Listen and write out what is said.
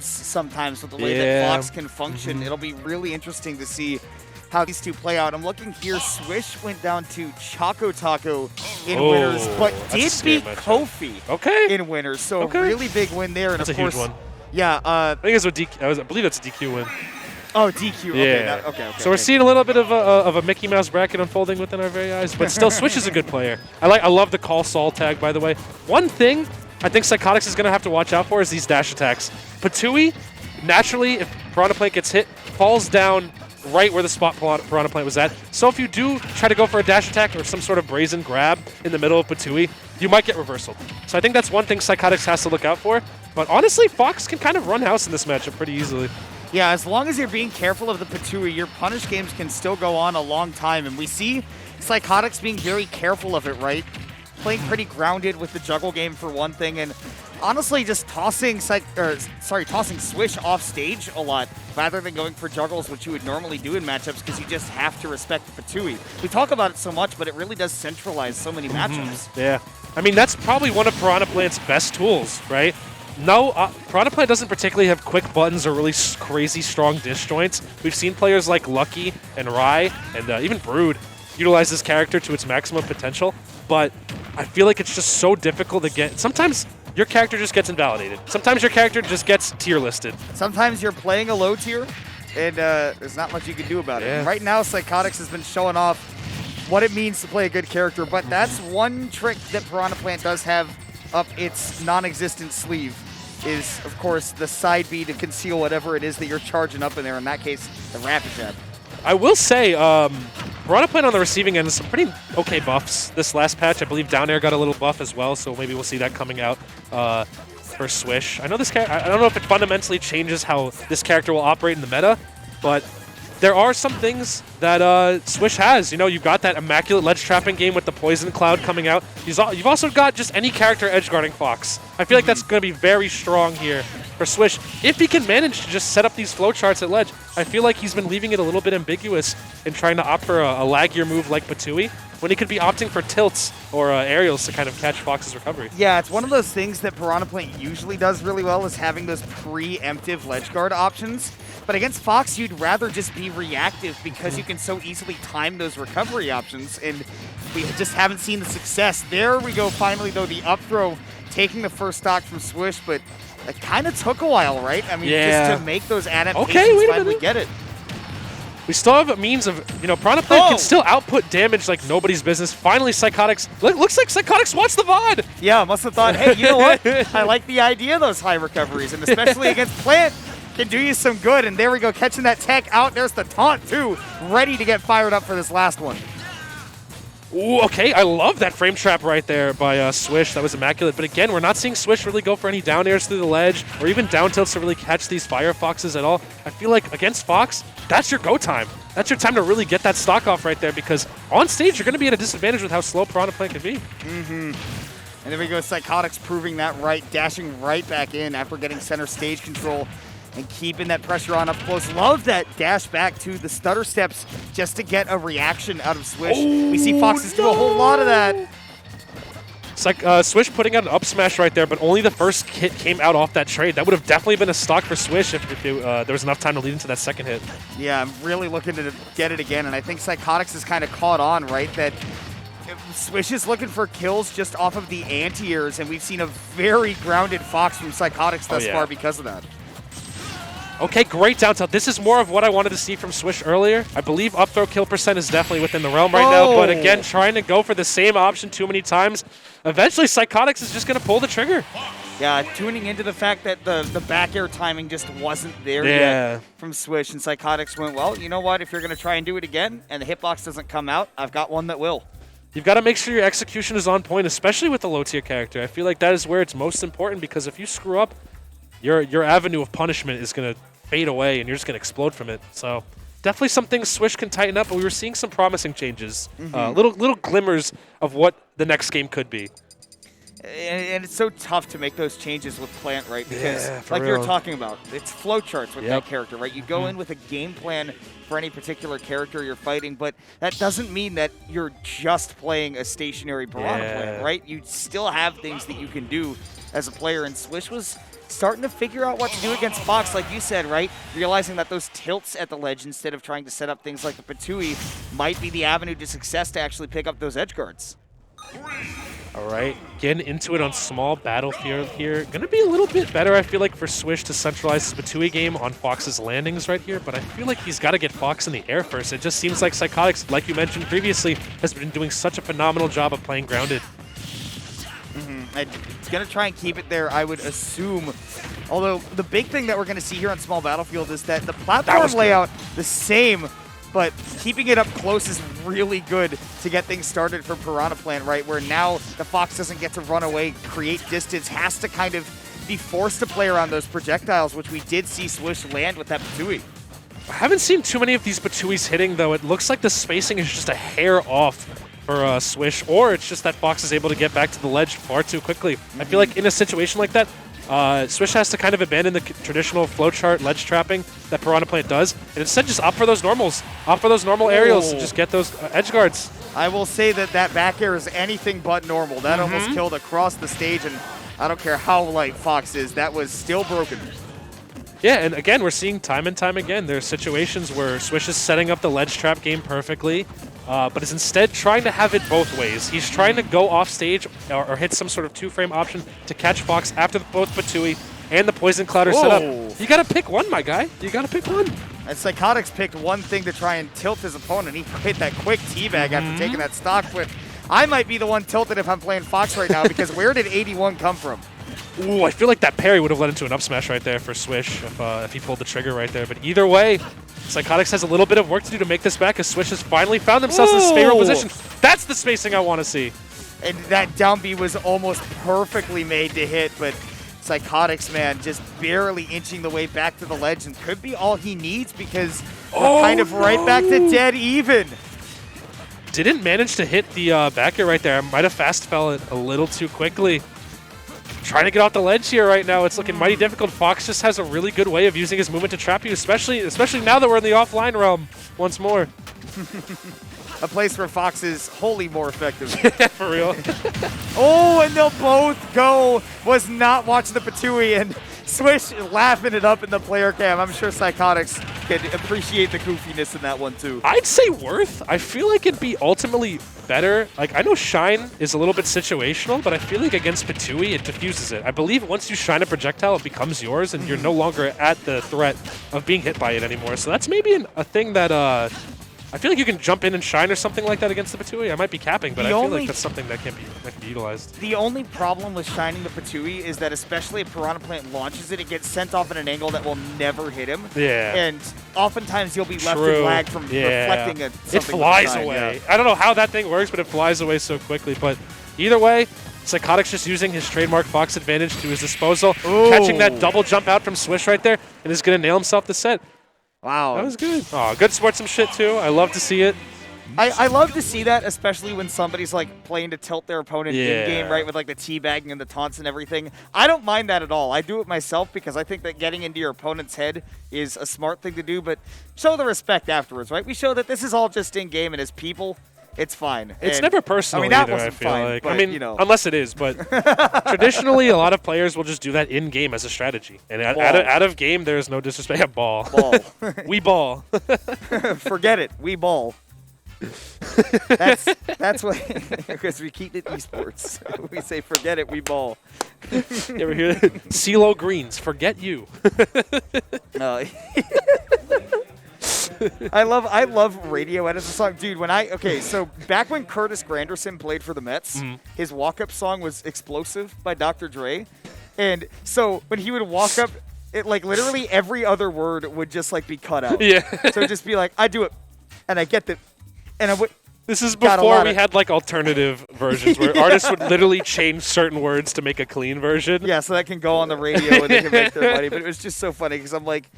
limits sometimes with the way that Fox can function. It'll be really interesting to see how these two play out. I'm looking here. Swish went down to Choco Taco in winners, but did beat Kofi in winners. So a really big win there. And that's of course, a huge one. Yeah. I think it's a DQ. I believe that's a DQ win. Oh, DQ. Yeah. Okay. So we're seeing a little bit of a Mickey Mouse bracket unfolding within our very eyes, but still, Swish is a good player. I love the call Saul tag, by the way. One thing I think Cycotyx is going to have to watch out for is these dash attacks. Patui, naturally, if Piranha Plant gets hit, falls down right where the spot Piranha Plant was at. So if you do try to go for a dash attack or some sort of brazen grab in the middle of Patui, you might get reversaled. So I think that's one thing Cycotyx has to look out for. But honestly, Fox can kind of run house in this matchup pretty easily. Yeah, as long as you're being careful of the Patui, your punish games can still go on a long time. And we see Cycotyx being very careful of it, right? Playing pretty grounded with the juggle game for one thing, and honestly just tossing Swish off stage a lot rather than going for juggles, which you would normally do in matchups because you just have to respect the Patui. We talk about it so much, but it really does centralize so many matchups. Yeah. I mean, that's probably one of Piranha Plant's best tools, right? No, Piranha Plant doesn't particularly have quick buttons or really crazy strong disjoints. We've seen players like Lucky and Rai and even Brood utilize this character to its maximum potential, but I feel like it's just so difficult to get. Sometimes your character just gets invalidated. Sometimes your character just gets tier listed. Sometimes you're playing a low tier, and there's not much you can do about it. And right now, Cycotyx has been showing off what it means to play a good character, but that's one trick that Piranha Plant does have up its non-existent sleeve is, of course, the side B to conceal whatever it is that you're charging up in there. In that case, the Rapid Jab. I will say, Piranha Plant on the receiving end is some pretty okay buffs this last patch. I believe Down Air got a little buff as well, so maybe we'll see that coming out for Swish. I know this I don't know if it fundamentally changes how this character will operate in the meta, but there are some things that Swish has. You know, you've got that immaculate ledge trapping game with the Poison Cloud coming out. You've also got just any character edge guarding Fox. I feel like that's going to be very strong here for Swish. If he can manage to just set up these flowcharts at ledge, I feel like he's been leaving it a little bit ambiguous in trying to opt for a laggier move like Patui, when he could be opting for tilts or aerials to kind of catch Fox's recovery. Yeah, it's one of those things that Piranha Plant usually does really well, is having those preemptive ledge guard options. But against Fox, you'd rather just be reactive because you can so easily time those recovery options, and we just haven't seen the success. There we go, finally, though, the up throw taking the first stock from Swish, but it kind of took a while, right? I mean, just to make those adaptations finally get it. We still have a means of, Piranha Plant can still output damage like nobody's business. Finally, Cycotyx, looks like Cycotyx watched the VOD. Yeah, must have thought, hey, you know what? I like the idea of those high recoveries, and especially against Plant, can do you some good. And there we go, catching that tech out. There's the taunt, too, ready to get fired up for this last one. Ooh, okay, I love that frame trap right there by Swish. That was immaculate. But again, we're not seeing Swish really go for any down airs through the ledge or even down tilts to really catch these Fire Foxes at all. I feel like against Fox, that's your go time. That's your time to really get that stock off right there, because on stage, you're going to be at a disadvantage with how slow Piranha Plant can be. And there we go, Cycotyx proving that right, dashing right back in after getting center stage control and keeping that pressure on up close. Love that dash back to the stutter steps just to get a reaction out of Swish. We see Foxes do a whole lot of that. It's like Swish putting out an up smash right there, but only the first hit came out off that trade. That would have definitely been a stock for Swish if there was enough time to lead into that second hit. Yeah, I'm really looking to get it again, and I think Cycotyx is kind of caught on, right? That Swish is looking for kills just off of the anti-airs, and we've seen a very grounded Fox from Cycotyx thus far because of that. Okay, great down tilt. This is more of what I wanted to see from Swish earlier. I believe up throw kill percent is definitely within the realm right now, but again, trying to go for the same option too many times. Eventually, Cycotyx is just going to pull the trigger. Yeah, tuning into the fact that the back air timing just wasn't there yet from Swish, and Cycotyx went, well, you know what? If you're going to try and do it again and the hitbox doesn't come out, I've got one that will. You've got to make sure your execution is on point, especially with the low-tier character. I feel like that is where it's most important, because if you screw up, your avenue of punishment is going to fade away and you're just going to explode from it. So definitely some things Swish can tighten up, but we were seeing some promising changes. Little glimmers of what the next game could be. And it's so tough to make those changes with Plant, right? Because like you were talking about, it's flowcharts with that character, right? You go in with a game plan for any particular character you're fighting, but that doesn't mean that you're just playing a stationary Piranha Plant, right? You still have things that you can do as a player, and Swish was starting to figure out what to do against Fox, like you said, right? Realizing that those tilts at the ledge, instead of trying to set up things like the Patui, might be the avenue to success to actually pick up those edge guards. All right, getting into it on small battlefield here. Going to be a little bit better, I feel like, for Swish to centralize his Batui game on Fox's landings right here, but I feel like he's got to get Fox in the air first. It just seems like Cycotyx, like you mentioned previously, has been doing such a phenomenal job of playing grounded. It's going to try and keep it there, I would assume. Although the big thing that we're going to see here on small battlefield is that the platform layout, the same, but keeping it up close is really good to get things started for Piranha Plant, right? Where now the Fox doesn't get to run away, create distance, has to kind of be forced to play around those projectiles, which we did see Swish land with that Patui. I haven't seen too many of these Batuis hitting, though. It looks like the spacing is just a hair off for Swish, or it's just that Fox is able to get back to the ledge far too quickly. I feel like in a situation like that, Swish has to kind of abandon the traditional flowchart ledge trapping that Piranha Plant does, and instead just opt for those normals. Opt for those normal aerials and just get those edge guards. I will say that that back air is anything but normal. That almost killed across the stage, and I don't care how light Fox is, that was still broken. Yeah, and again, we're seeing time and time again, there are situations where Swish is setting up the ledge trap game perfectly, but is instead trying to have it both ways. He's trying to go off stage or hit some sort of two-frame option to catch Fox after both Patui and the Poison Cloud are set up. You gotta pick one, my guy. You gotta pick one. And Cycotyx picked one thing to try and tilt his opponent. He hit that quick teabag after taking that stock flip. I might be the one tilted if I'm playing Fox right now, because where did 81 come from? Ooh, I feel like that parry would have led into an up smash right there for Swish if he pulled the trigger right there. But either way, Cycotyx has a little bit of work to do to make this back, as Swish has finally found themselves in this favorable position. That's the spacing I want to see. And that down B was almost perfectly made to hit, but Cycotyx, man, just barely inching the way back to the ledge, and could be all he needs, because we're kind of right back to dead even. Didn't manage to hit the back air right there. Might have fast fell it a little too quickly. Trying to get off the ledge here right now. It's looking mighty difficult. Fox just has a really good way of using his movement to trap you, especially now that we're in the offline realm once more. A place where Fox is wholly more effective. For real. Oh, and they'll both go. Was not watching the Patui, and Swish laughing it up in the player cam. I'm sure Cycotyx can appreciate the goofiness in that one too. I'd say worth. I feel like it'd be ultimately better. Like, I know Shine is a little bit situational, but I feel like against Patui, it diffuses it. I believe once you shine a projectile, it becomes yours, and you're no longer at the threat of being hit by it anymore. So that's maybe a thing that I feel like you can jump in and shine or something like that against the Patui. I might be capping, but I feel like that's something that can be utilized. The only problem with shining the Patui is that, especially if Piranha Plant launches it, it gets sent off at an angle that will never hit him. Yeah. And oftentimes you'll be left in lag from reflecting at something. It flies away. Yeah. I don't know how that thing works, but it flies away so quickly. But either way, Cycotyx just using his trademark Fox advantage to his disposal, catching that double jump out from Swish right there, and is going to nail himself the set. Wow. That was good. Oh, good sportsman shit, too. I love to see it. I love to see that, especially when somebody's like playing to tilt their opponent in-game, right, with like the teabagging and the taunts and everything. I don't mind that at all. I do it myself because I think that getting into your opponent's head is a smart thing to do, but show the respect afterwards, right? We show that this is all just in-game, and as people, it's fine. It's never personal, I mean, that either, wasn't I feel fine, like. but, I mean, you know. Unless it is, but traditionally, a lot of players will just do that in-game as a strategy. And out of game, there is no disrespect. Yeah, ball. We ball. Forget it. We ball. That's what, because we keep it esports. We say, forget it, we ball. You ever hear that? CeeLo Greens, forget you. No. I love Radiohead as a song. Dude, so back when Curtis Granderson played for the Mets, his walk-up song was Explosive by Dr. Dre. And so when he would walk up, it like literally every other word would just like be cut out. Yeah. So it'd just be like, I do it, and I get that, and I would. This is before we had like alternative versions where artists would literally change certain words to make a clean version. Yeah, so that can go on the radio and they can make their money. But it was just so funny because I'm like,